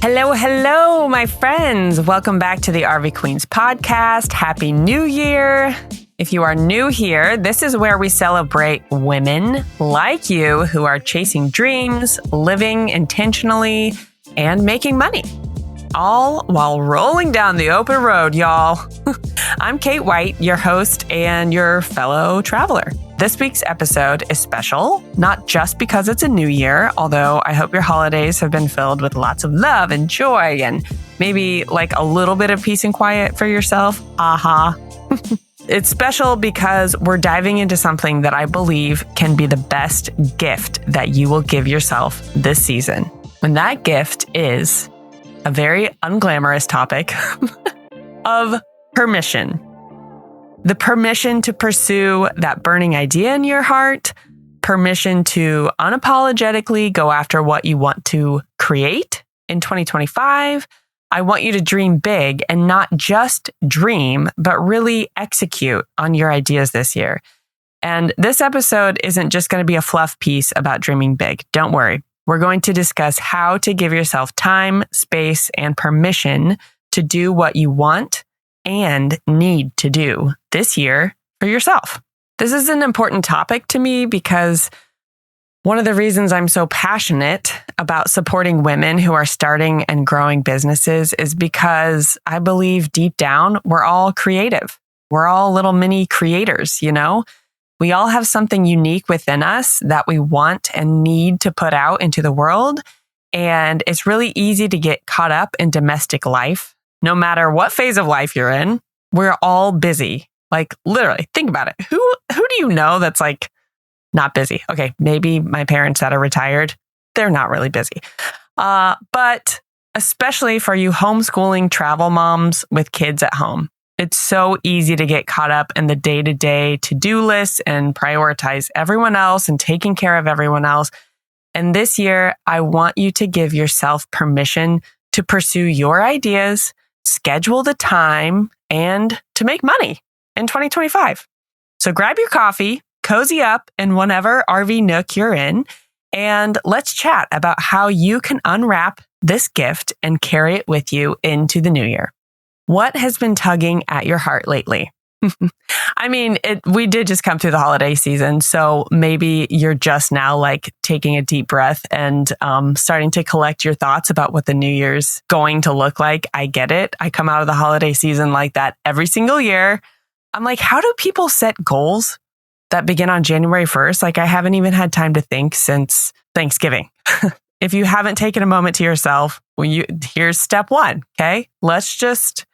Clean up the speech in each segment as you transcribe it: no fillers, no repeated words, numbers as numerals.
Hello, hello, my friends. Welcome back to the RV Queens podcast. Happy New Year. If you are new here, this is where we celebrate women like you who are chasing dreams, living intentionally, and making money. All while rolling down the open road, y'all. I'm Kate White, your host and your fellow traveler. This week's episode is special, not just because it's a new year, although I hope your holidays have been filled with lots of love and joy and maybe like a little bit of peace and quiet for yourself. It's special because we're diving into something that I believe can be the best gift that you will give yourself this season. And that gift is a very unglamorous topic of permission. The permission to pursue that burning idea in your heart, permission to unapologetically go after what you want to create in 2025. I want you to dream big and not just dream, but really execute on your ideas this year. And this episode isn't just going to be a fluff piece about dreaming big. Don't worry. We're going to discuss how to give yourself time, space, and permission to do what you want and need to do this year for yourself. This is an important topic to me because one of the reasons I'm so passionate about supporting women who are starting and growing businesses is because I believe deep down, we're all creative. We're all little mini creators, you know? We all have something unique within us that we want and need to put out into the world. And it's really easy to get caught up in domestic life. No matter what phase of life you're in, we're all busy. Like literally, think about it. Who do you know that's like not busy? Okay, maybe my parents that are retired, they're not really busy. But especially for you homeschooling travel moms with kids at home, it's so easy to get caught up in the day-to-day to-do lists and prioritize everyone else and taking care of everyone else. And this year, I want you to give yourself permission to pursue your ideas, schedule the time, and to make money in 2025. So grab your coffee, cozy up in whatever RV nook you're in, and let's chat about how you can unwrap this gift and carry it with you into the new year. What has been tugging at your heart lately? I mean, we did just come through the holiday season, so maybe you're just now like taking a deep breath and starting to collect your thoughts about what the new year's going to look like. I get it. I come out of the holiday season like that every single year. I'm like, how do people set goals that begin on January 1st? Like I haven't even had time to think since Thanksgiving. If you haven't taken a moment to yourself, here's step one, okay? Let's just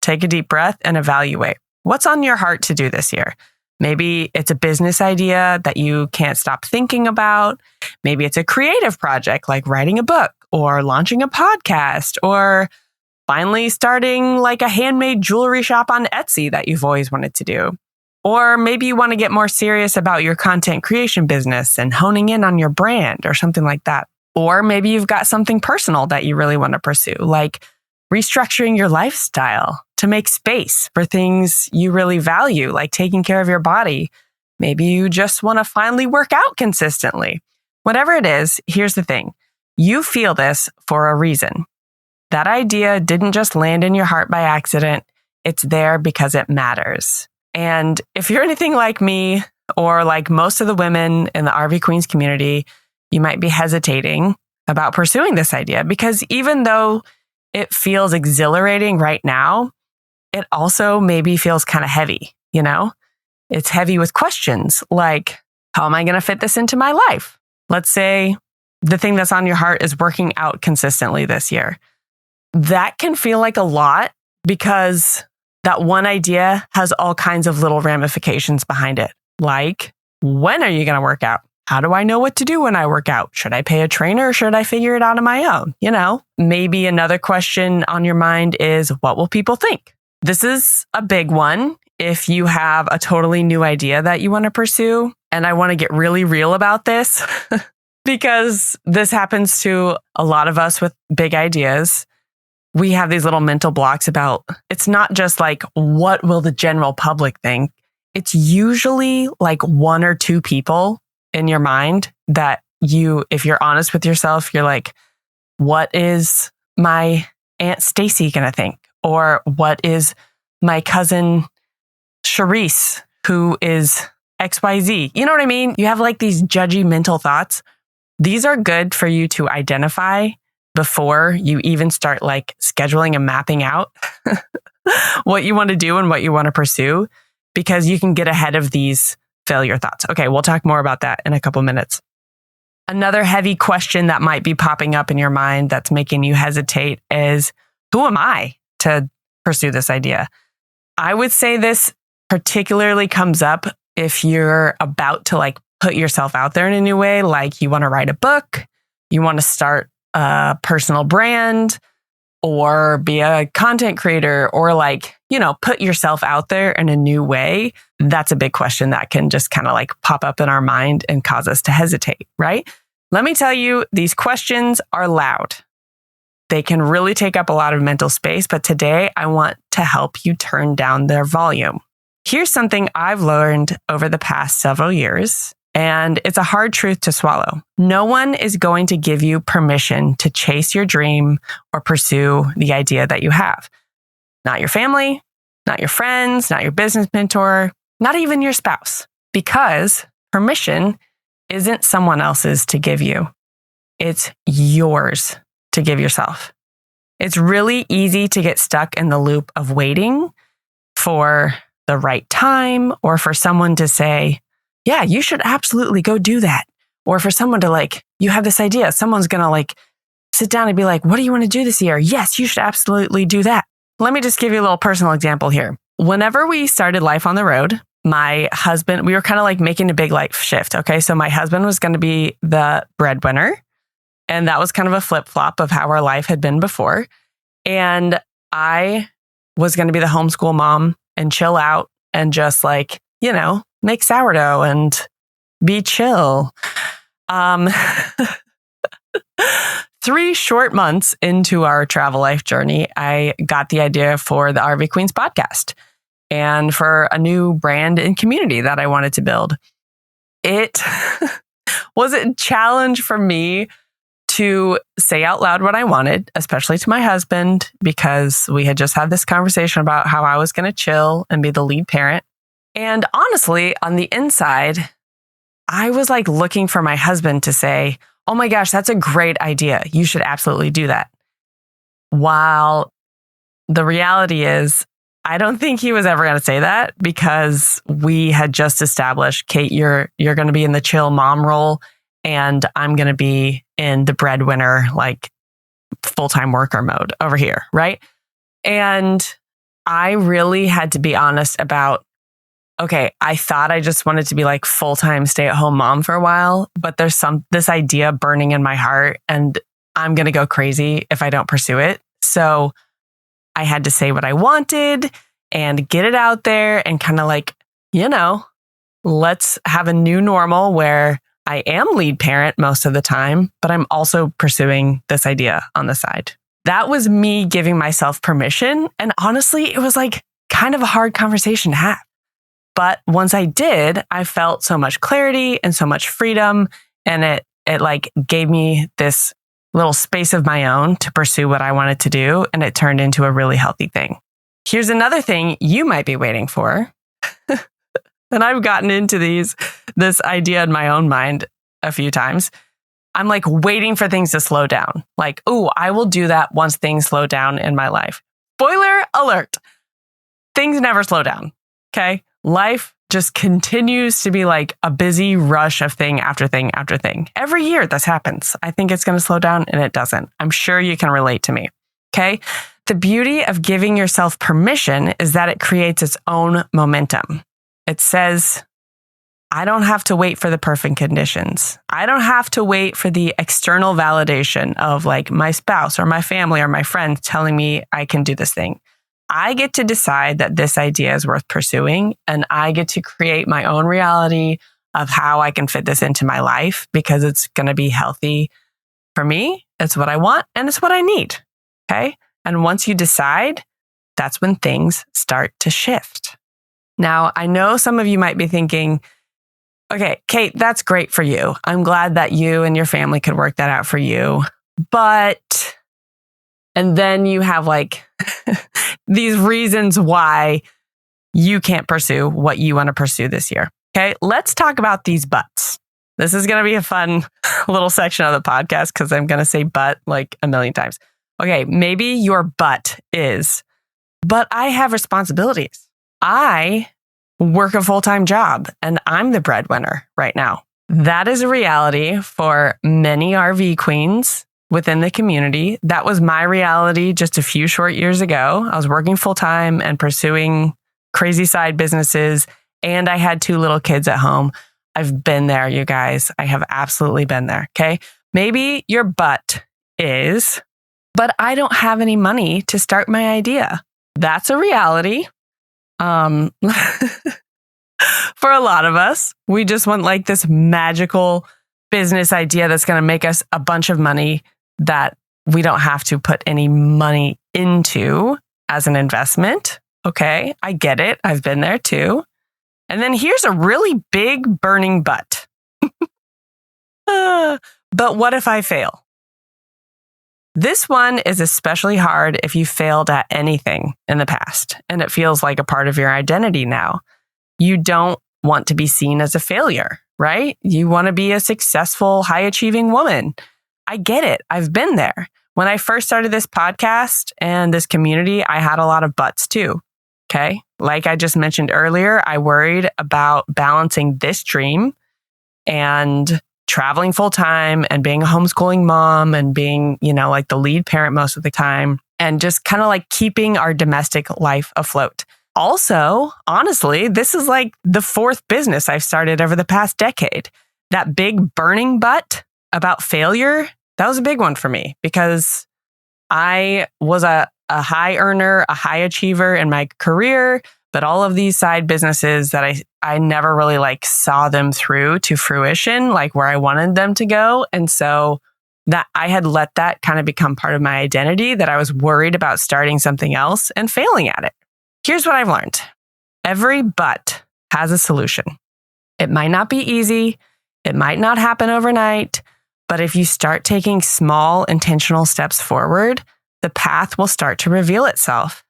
take a deep breath and evaluate. What's on your heart to do this year? Maybe it's a business idea that you can't stop thinking about. Maybe it's a creative project like writing a book or launching a podcast or finally starting like a handmade jewelry shop on Etsy that you've always wanted to do. Or maybe you want to get more serious about your content creation business and honing in on your brand or something like that. Or maybe you've got something personal that you really want to pursue, like restructuring your lifestyle to make space for things you really value, like taking care of your body. Maybe you just want to finally work out consistently. Whatever it is, here's the thing. You feel this for a reason. That idea didn't just land in your heart by accident. It's there because it matters. And if you're anything like me, or like most of the women in the RV Queens community, you might be hesitating about pursuing this idea because even though it feels exhilarating right now, it also maybe feels kind of heavy, you know? It's heavy with questions like, how am I going to fit this into my life? Let's say the thing that's on your heart is working out consistently this year. That can feel like a lot because that one idea has all kinds of little ramifications behind it. Like, when are you going to work out? How do I know what to do when I work out? Should I pay a trainer or should I figure it out on my own? You know, maybe another question on your mind is, what will people think? This is a big one if you have a totally new idea that you want to pursue. And I want to get really real about this because this happens to a lot of us with big ideas. We have these little mental blocks about, it's not just like, what will the general public think? It's usually like one or two people in your mind that you, if you're honest with yourself, you're like, what is my Aunt Stacy going to think? Or what is my cousin Charisse, who is XYZ? You know what I mean? You have like these judgy thoughts. These are good for you to identify before you even start like scheduling and mapping out what you want to do and what you want to pursue, because you can get ahead of these failure thoughts. Okay, we'll talk more about that in a couple minutes. Another heavy question that might be popping up in your mind that's making you hesitate is, who am I to pursue this idea? I would say this particularly comes up if you're about to like put yourself out there in a new way, like you want to write a book, you want to start a personal brand, or be a content creator, or like, put yourself out there in a new way. That's a big question that can just kind of like pop up in our mind and cause us to hesitate, right? Let me tell you, these questions are loud. They can really take up a lot of mental space, but today I want to help you turn down their volume. Here's something I've learned over the past several years, and it's a hard truth to swallow. No one is going to give you permission to chase your dream or pursue the idea that you have. Not your family, not your friends, not your business mentor, not even your spouse, because permission isn't someone else's to give you. It's yours to give yourself. It's really easy to get stuck in the loop of waiting for the right time, or for someone to say, yeah, you should absolutely go do that. Or for someone to like, you have this idea, someone's going to like sit down and be like, what do you want to do this year? Yes, you should absolutely do that. Let me just give you a little personal example here. Whenever we started Life on the Road, my husband, we were kind of like making a big life shift. Okay. So my husband was going to be the breadwinner. And that was kind of a flip-flop of how our life had been before. And I was going to be the homeschool mom and chill out and just like, make sourdough and be chill. 3 short months into our travel life journey, I got the idea for the RV Queens podcast and for a new brand and community that I wanted to build. It was a challenge for me to say out loud what I wanted, especially to my husband, because we had just had this conversation about how I was going to chill and be the lead parent. And honestly, on the inside, I was like looking for my husband to say, oh my gosh, that's a great idea. You should absolutely do that. While the reality is, I don't think he was ever going to say that, because we had just established, Kate, you're going to be in the chill mom role, and I'm going to be in the breadwinner, like full-time worker mode over here, right? And I really had to be honest about, okay, I thought I just wanted to be like full-time stay-at-home mom for a while, but there's this idea burning in my heart, and I'm going to go crazy if I don't pursue it. So I had to say what I wanted and get it out there and kind of like, let's have a new normal where I am lead parent most of the time, but I'm also pursuing this idea on the side. That was me giving myself permission. And honestly, it was like kind of a hard conversation to have. But once I did, I felt so much clarity and so much freedom. And it like gave me this little space of my own to pursue what I wanted to do. And it turned into a really healthy thing. Here's another thing you might be waiting for. And I've gotten into this idea in my own mind a few times. I'm like waiting for things to slow down. Like, oh, I will do that once things slow down in my life. Spoiler alert. Things never slow down. Okay. Life just continues to be like a busy rush of thing after thing after thing. Every year this happens. I think it's going to slow down, and it doesn't. I'm sure you can relate to me. Okay. The beauty of giving yourself permission is that it creates its own momentum. It says, I don't have to wait for the perfect conditions. I don't have to wait for the external validation of like my spouse or my family or my friends telling me I can do this thing. I get to decide that this idea is worth pursuing, and I get to create my own reality of how I can fit this into my life, because it's going to be healthy for me. It's what I want, and it's what I need. Okay. And once you decide, that's when things start to shift. Now, I know some of you might be thinking, okay, Kate, that's great for you. I'm glad that you and your family could work that out for you. But, And then you have like these reasons why you can't pursue what you want to pursue this year. Okay, let's talk about these buts. This is going to be a fun little section of the podcast because I'm going to say but like a million times. Okay, maybe your but is, but I have responsibilities. I work a full-time job and I'm the breadwinner right now. That is a reality for many RV queens within the community. That was my reality just a few short years ago. I was working full-time and pursuing crazy side businesses, and I had 2 little kids at home. I've been there, you guys. I have absolutely been there. Okay. Maybe your but is, but I don't have any money to start my idea. That's a reality. For a lot of us, we just want like this magical business idea that's going to make us a bunch of money that we don't have to put any money into as an investment. Okay. I get it. I've been there too. And then here's a really big burning but. But what if I fail? This one is especially hard if you failed at anything in the past and it feels like a part of your identity now. You don't want to be seen as a failure, right? You want to be a successful, high-achieving woman. I get it. I've been there. When I first started this podcast and this community, I had a lot of buts too. Okay. Like I just mentioned earlier, I worried about balancing this dream and traveling full time and being a homeschooling mom and being, like the lead parent most of the time and just kind of like keeping our domestic life afloat. Also, honestly, this is like the 4th business I've started over the past decade. That big burning butt about failure, that was a big one for me because I was a high earner, a high achiever in my career, but all of these side businesses that I never really like saw them through to fruition, like where I wanted them to go. And so that I had let that kind of become part of my identity, that I was worried about starting something else and failing at it. Here's what I've learned. Every but has a solution. It might not be easy. It might not happen overnight, but if you start taking small intentional steps forward, the path will start to reveal itself.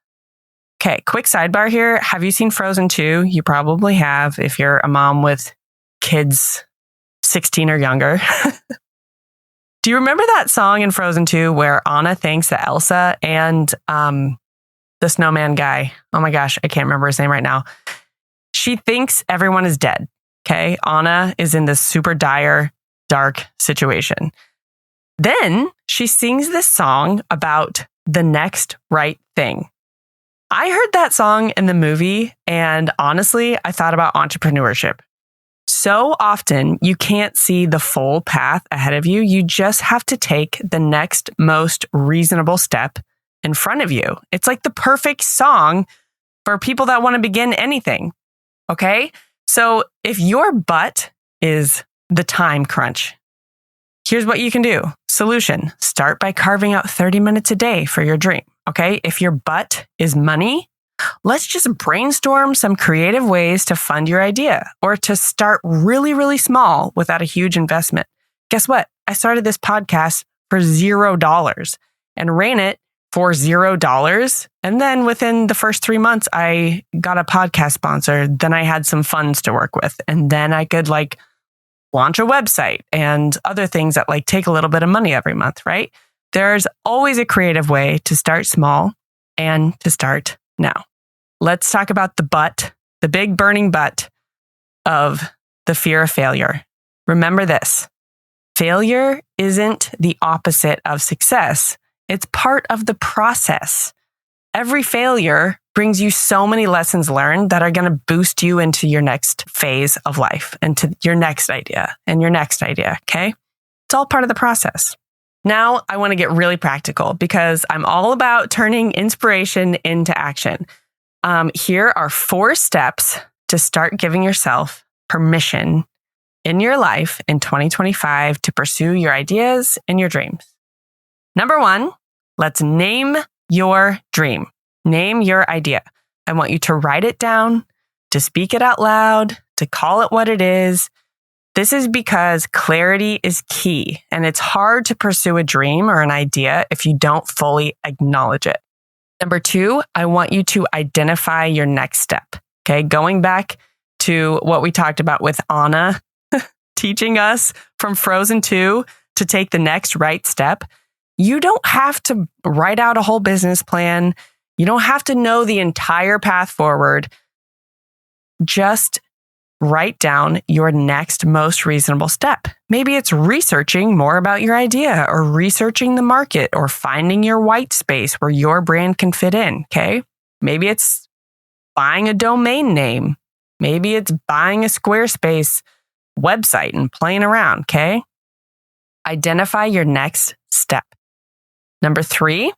Okay, quick sidebar here. Have you seen Frozen 2? You probably have if you're a mom with kids 16 or younger. Do you remember that song in Frozen 2 where Anna thinks that Elsa and the snowman guy, oh my gosh, I can't remember his name right now. She thinks everyone is dead. Okay, Anna is in this super dire, dark situation. Then she sings this song about the next right thing. I heard that song in the movie, and honestly, I thought about entrepreneurship. So often, you can't see the full path ahead of you. You just have to take the next most reasonable step in front of you. It's like the perfect song for people that want to begin anything. Okay? So if your but is the time crunch, here's what you can do. Solution: start by carving out 30 minutes a day for your dream. Okay. If your but is money, let's just brainstorm some creative ways to fund your idea or to start really, really small without a huge investment. Guess what? I started this podcast for $0 and ran it for $0. And then within the first 3 months, I got a podcast sponsor. Then I had some funds to work with. And then I could launch a website and other things that take a little bit of money every month, right? There's always a creative way to start small and to start now. Let's talk about the but, the big burning but of the fear of failure. Remember this: failure isn't the opposite of success. It's part of the process. Every failure brings you so many lessons learned that are going to boost you into your next phase of life and to your next idea and your next idea, okay? It's all part of the process. Now, I want to get really practical because I'm all about turning inspiration into action. Here are 4 steps to start giving yourself permission in your life in 2025 to pursue your ideas and your dreams. Number 1, let's name your dream. Name your idea. I want you to write it down, to speak it out loud, to call it what it is. This is because clarity is key, and it's hard to pursue a dream or an idea if you don't fully acknowledge it. Number 2, I want you to identify your next step. Okay, going back to what we talked about with Anna teaching us from Frozen 2 to take the next right step. You don't have to write out a whole business plan. You don't have to know the entire path forward. Just write down your next most reasonable step. Maybe it's researching more about your idea or researching the market or finding your white space where your brand can fit in, okay? Maybe it's buying a domain name. Maybe it's buying a Squarespace website and playing around, okay? Identify your next step. Number 3,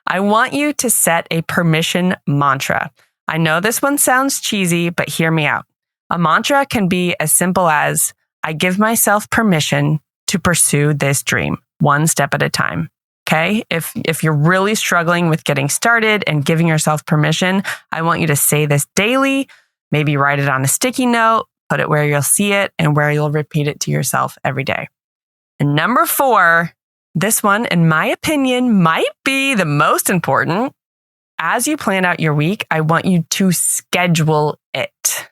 I want you to set a permission mantra. I know this one sounds cheesy, but hear me out. A mantra can be as simple as, I give myself permission to pursue this dream, one step at a time. Okay? If you're really struggling with getting started and giving yourself permission, I want you to say this daily, maybe write it on a sticky note, put it where you'll see it and where you'll repeat it to yourself every day. And number 4, this one, in my opinion, might be the most important. As you plan out your week, I want you to schedule it.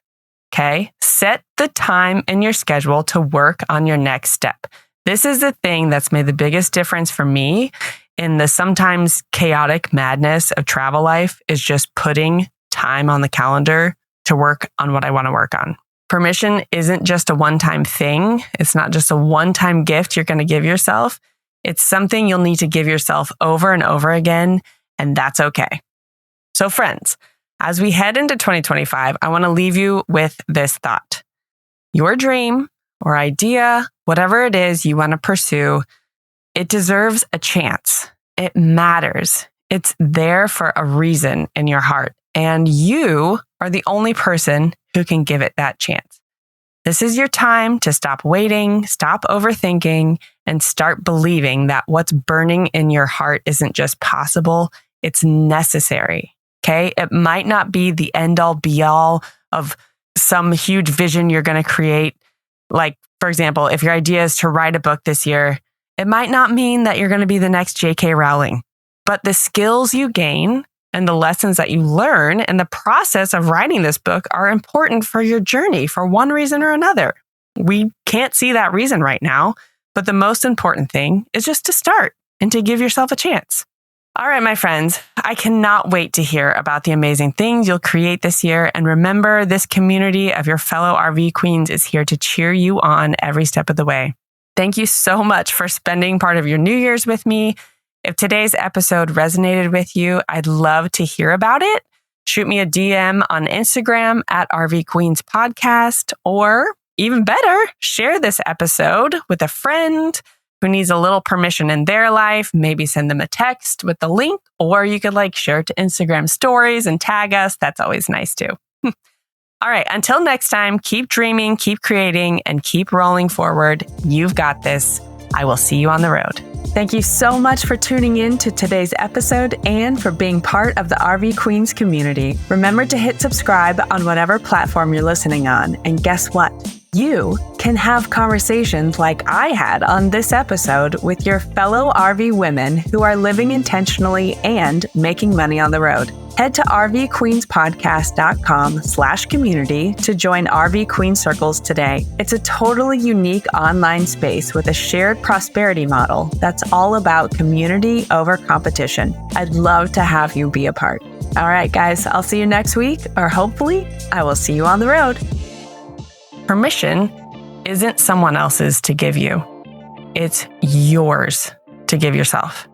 Okay? Set the time in your schedule to work on your next step. This is the thing that's made the biggest difference for me in the sometimes chaotic madness of travel life, is just putting time on the calendar to work on what I want to work on. Permission isn't just a one-time thing. It's not just a one-time gift you're going to give yourself. It's something you'll need to give yourself over and over again, and that's okay. So friends, as we head into 2025, I want to leave you with this thought. Your dream or idea, whatever it is you want to pursue, it deserves a chance. It matters. It's there for a reason in your heart, and you are the only person who can give it that chance. This is your time to stop waiting, stop overthinking, and start believing that what's burning in your heart isn't just possible, it's necessary. Okay? It might not be the end all be all of some huge vision you're going to create. Like, for example, if your idea is to write a book this year, it might not mean that you're going to be the next J.K. Rowling, but the skills you gain and the lessons that you learn in the process of writing this book are important for your journey for one reason or another. We can't see that reason right now, but the most important thing is just to start and to give yourself a chance. All right, my friends, I cannot wait to hear about the amazing things you'll create this year. And remember, this community of your fellow RV queens is here to cheer you on every step of the way. Thank you so much for spending part of your New Year's with me. If today's episode resonated with you, I'd love to hear about it. Shoot me a DM on Instagram at RV Queens Podcast, or even better, share this episode with a friend who needs a little permission in their life. Maybe send them a text with the link, or you could share it to Instagram stories and tag us. That's always nice too. All right, until next time, keep dreaming, keep creating, and keep rolling forward. You've got this. I will see you on the road. Thank you so much for tuning in to today's episode and for being part of the RV Queens community. Remember to hit subscribe on whatever platform you're listening on. And guess what? You can have conversations like I had on this episode with your fellow RV women who are living intentionally and making money on the road. Head to rvqueenspodcast.com/community to join RV Queen Circles today. It's a totally unique online space with a shared prosperity model that's all about community over competition. I'd love to have you be a part. All right, guys, I'll see you next week, or hopefully I will see you on the road. Permission isn't someone else's to give you. It's yours to give yourself.